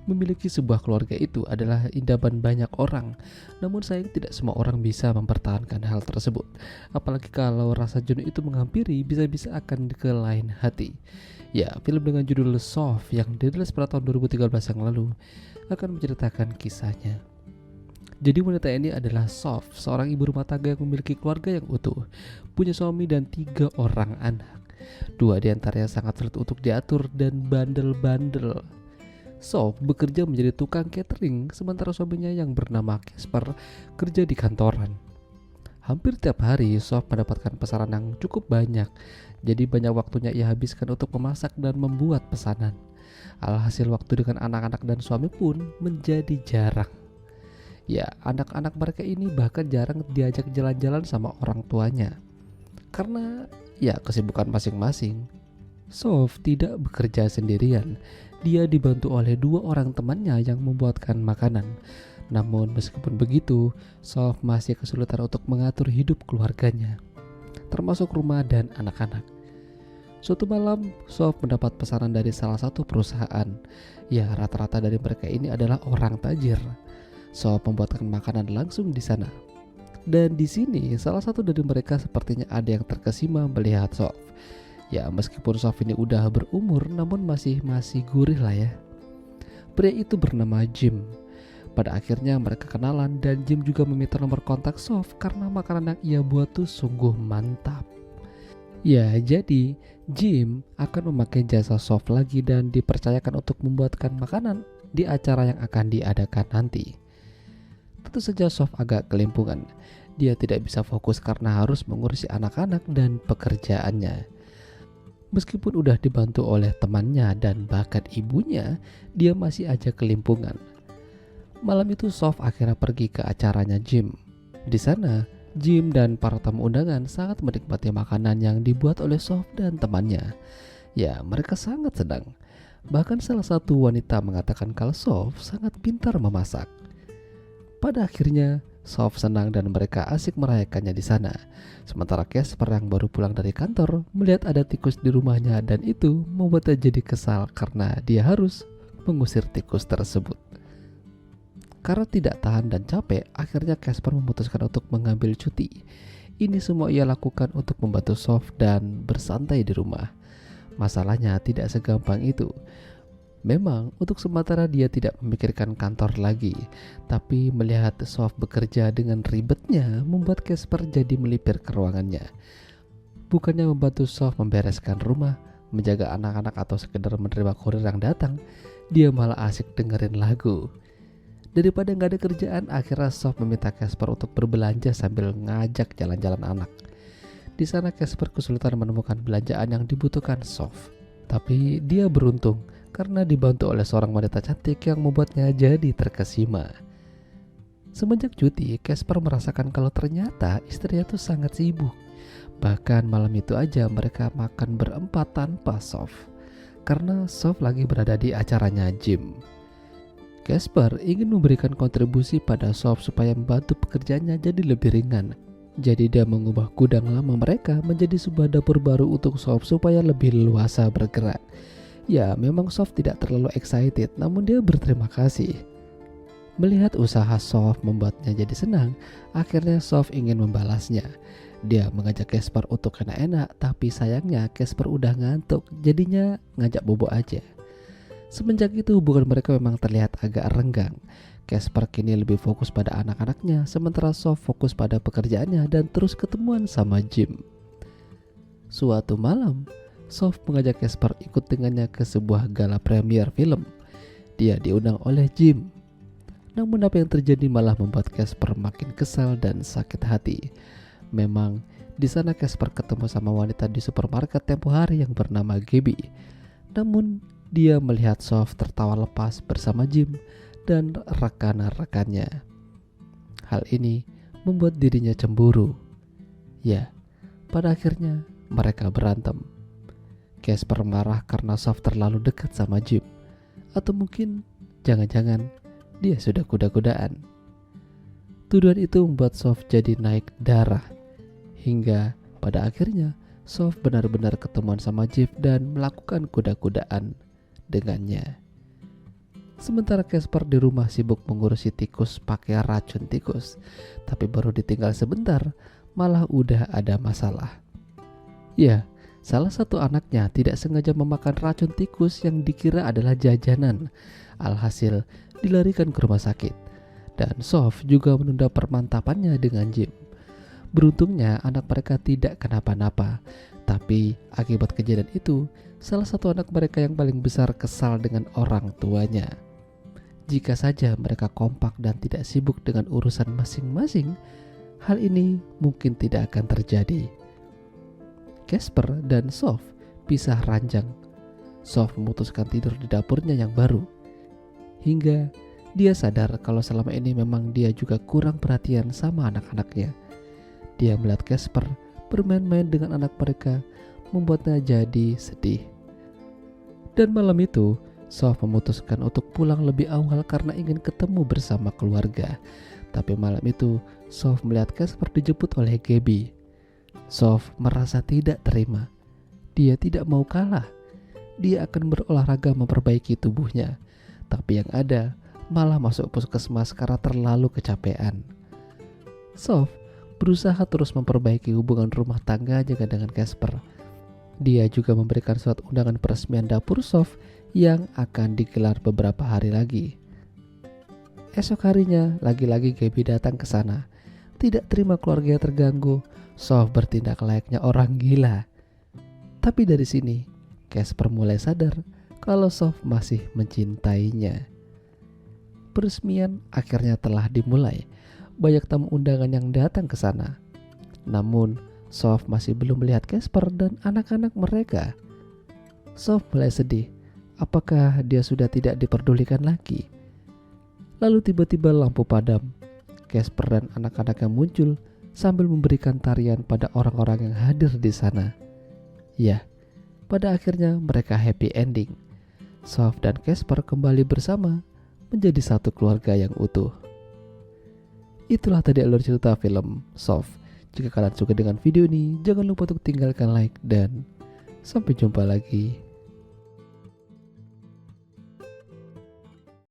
Memiliki sebuah keluarga itu adalah idaman banyak orang, namun sayang tidak semua orang bisa mempertahankan hal tersebut. Apalagi kalau rasa jenuh itu menghampiri, bisa-bisa akan ke lain hati. Ya, film dengan judul Soft yang dirilis pada tahun 2013 yang lalu akan menceritakan kisahnya. Jadi wanita ini adalah Soft, seorang ibu rumah tangga yang memiliki keluarga yang utuh, punya suami dan 3 orang anak. 2 diantaranya sangat sulit untuk diatur dan bandel-bandel. Sof bekerja menjadi tukang catering, sementara suaminya yang bernama Casper kerja di kantoran. Hampir tiap hari Sof mendapatkan pesanan yang cukup banyak, jadi banyak waktunya ia habiskan untuk memasak dan membuat pesanan. Alhasil waktu dengan anak-anak dan suami pun menjadi jarang. Ya, anak-anak mereka ini bahkan jarang diajak jalan-jalan sama orang tuanya. Karena ya kesibukan masing-masing. Sof tidak bekerja sendirian. Dia dibantu oleh 2 orang temannya yang membuatkan makanan. Namun meskipun begitu, Sof masih kesulitan untuk mengatur hidup keluarganya, termasuk rumah dan anak-anak. Suatu malam, Sof mendapat pesanan dari salah satu perusahaan. Ya, rata-rata dari mereka ini adalah orang tajir. Sof membuatkan makanan langsung di sana. Dan di sini salah satu dari mereka sepertinya ada yang terkesima melihat Sof. Ya, meskipun Sof ini udah berumur, namun masih gurih lah ya. Pria itu bernama Jim. Pada akhirnya mereka kenalan dan Jim juga meminta nomor kontak Sof karena makanan yang ia buat tuh sungguh mantap. Ya, jadi Jim akan memakai jasa Sof lagi dan dipercayakan untuk membuatkan makanan di acara yang akan diadakan nanti. Tentu saja Sof agak kelimpungan. Dia tidak bisa fokus karena harus mengurusi anak-anak dan pekerjaannya. Meskipun udah dibantu oleh temannya dan bahkan ibunya, dia masih aja kelimpungan. Malam itu Sof akhirnya pergi ke acaranya Jim. Di sana, Jim dan para tamu undangan sangat menikmati makanan yang dibuat oleh Sof dan temannya. Ya, mereka sangat senang. Bahkan salah satu wanita mengatakan kalau Sof sangat pintar memasak. Pada akhirnya, Sof senang dan mereka asik merayakannya di sana. Sementara Casper yang baru pulang dari kantor melihat ada tikus di rumahnya dan itu membuatnya jadi kesal karena dia harus mengusir tikus tersebut. Karena tidak tahan dan capek, akhirnya Casper memutuskan untuk mengambil cuti. Ini semua ia lakukan untuk membantu Sof dan bersantai di rumah. Masalahnya tidak segampang itu. Memang untuk sementara dia tidak memikirkan kantor lagi, tapi melihat Sof bekerja dengan ribetnya membuat Casper jadi melipir ke ruangannya. Bukannya membantu Sof membereskan rumah, menjaga anak-anak atau sekedar menerima kurir yang datang, dia malah asik dengerin lagu. Daripada nggak ada kerjaan, akhirnya Sof meminta Casper untuk berbelanja sambil ngajak jalan-jalan anak. Di sana Casper kesulitan menemukan belanjaan yang dibutuhkan Sof, tapi dia beruntung karena dibantu oleh seorang wanita cantik yang membuatnya jadi terkesima. Semenjak cuti, Casper merasakan kalau ternyata istrinya tuh sangat sibuk. Bahkan malam itu aja mereka makan berempat tanpa Sof, karena Sof lagi berada di acaranya Jim. Casper ingin memberikan kontribusi pada Sof supaya membantu pekerjaannya jadi lebih ringan. Jadi dia mengubah gudang lama mereka menjadi sebuah dapur baru untuk Sof supaya lebih leluasa bergerak. Ya, memang Sof tidak terlalu excited, namun dia berterima kasih. Melihat usaha Sof membuatnya jadi senang, akhirnya Sof ingin membalasnya. Dia mengajak Casper untuk enak-enak, tapi sayangnya Casper udah ngantuk, jadinya ngajak bobo aja. Semenjak itu hubungan mereka memang terlihat agak renggang. Casper kini lebih fokus pada anak-anaknya, sementara Sof fokus pada pekerjaannya dan terus ketemuan sama Jim. Suatu malam, Sof mengajak Casper ikut dengannya ke sebuah gala premier film. Dia diundang oleh Jim. Namun apa yang terjadi malah membuat Casper makin kesal dan sakit hati. Memang di sana Casper ketemu sama wanita di supermarket tempo hari yang bernama Gabby. Namun dia melihat Sof tertawa lepas bersama Jim dan rekan-rekannya. Hal ini membuat dirinya cemburu. Ya, pada akhirnya mereka berantem. Casper marah karena Sof terlalu dekat sama Jim. Atau mungkin jangan-jangan dia sudah kuda-kudaan. Tuduhan itu membuat Sof jadi naik darah. Hingga pada akhirnya Sof benar-benar ketemuan sama Jim dan melakukan kuda-kudaan dengannya. Sementara Casper di rumah sibuk mengurusi tikus pakai racun tikus. Tapi baru ditinggal sebentar, malah udah ada masalah. Ya, salah satu anaknya tidak sengaja memakan racun tikus yang dikira adalah jajanan. Alhasil, dilarikan ke rumah sakit. Dan Soph juga menunda permantapannya dengan Jim. Beruntungnya anak mereka tidak kenapa-napa. Tapi akibat kejadian itu, salah satu anak mereka yang paling besar kesal dengan orang tuanya. Jika saja mereka kompak dan tidak sibuk dengan urusan masing-masing, hal ini mungkin tidak akan terjadi. Casper dan Soph pisah ranjang. Soph memutuskan tidur di dapurnya yang baru. Hingga dia sadar kalau selama ini memang dia juga kurang perhatian sama anak-anaknya. Dia melihat Casper bermain-main dengan anak mereka, membuatnya jadi sedih. Dan malam itu, Soph memutuskan untuk pulang lebih awal karena ingin ketemu bersama keluarga. Tapi malam itu, Soph melihat Casper dijemput oleh Gabby. Soph merasa tidak terima. Dia tidak mau kalah. Dia akan berolahraga memperbaiki tubuhnya. Tapi yang ada, malah masuk puskesmas karena terlalu kecapean. Soph berusaha terus memperbaiki hubungan rumah tangganya dengan Casper. Dia juga memberikan surat undangan peresmian dapur Soph yang akan digelar beberapa hari lagi. Esok harinya, lagi-lagi Gabby datang ke sana. Tidak terima keluarganya terganggu, Soph bertindak layaknya orang gila. Tapi dari sini, Casper mulai sadar kalau Soph masih mencintainya. Peresmian akhirnya telah dimulai. Banyak tamu undangan yang datang ke sana. Namun, Soph masih belum melihat Casper dan anak-anak mereka. Soph mulai sedih. Apakah dia sudah tidak diperdulikan lagi? Lalu tiba-tiba lampu padam. Casper dan anak-anaknya muncul sambil memberikan tarian pada orang-orang yang hadir di sana. Ya, pada akhirnya mereka happy ending. Soph dan Casper kembali bersama menjadi satu keluarga yang utuh. Itulah tadi alur cerita film Soph. Jika kalian suka dengan video ini, jangan lupa untuk tinggalkan like dan sampai jumpa lagi.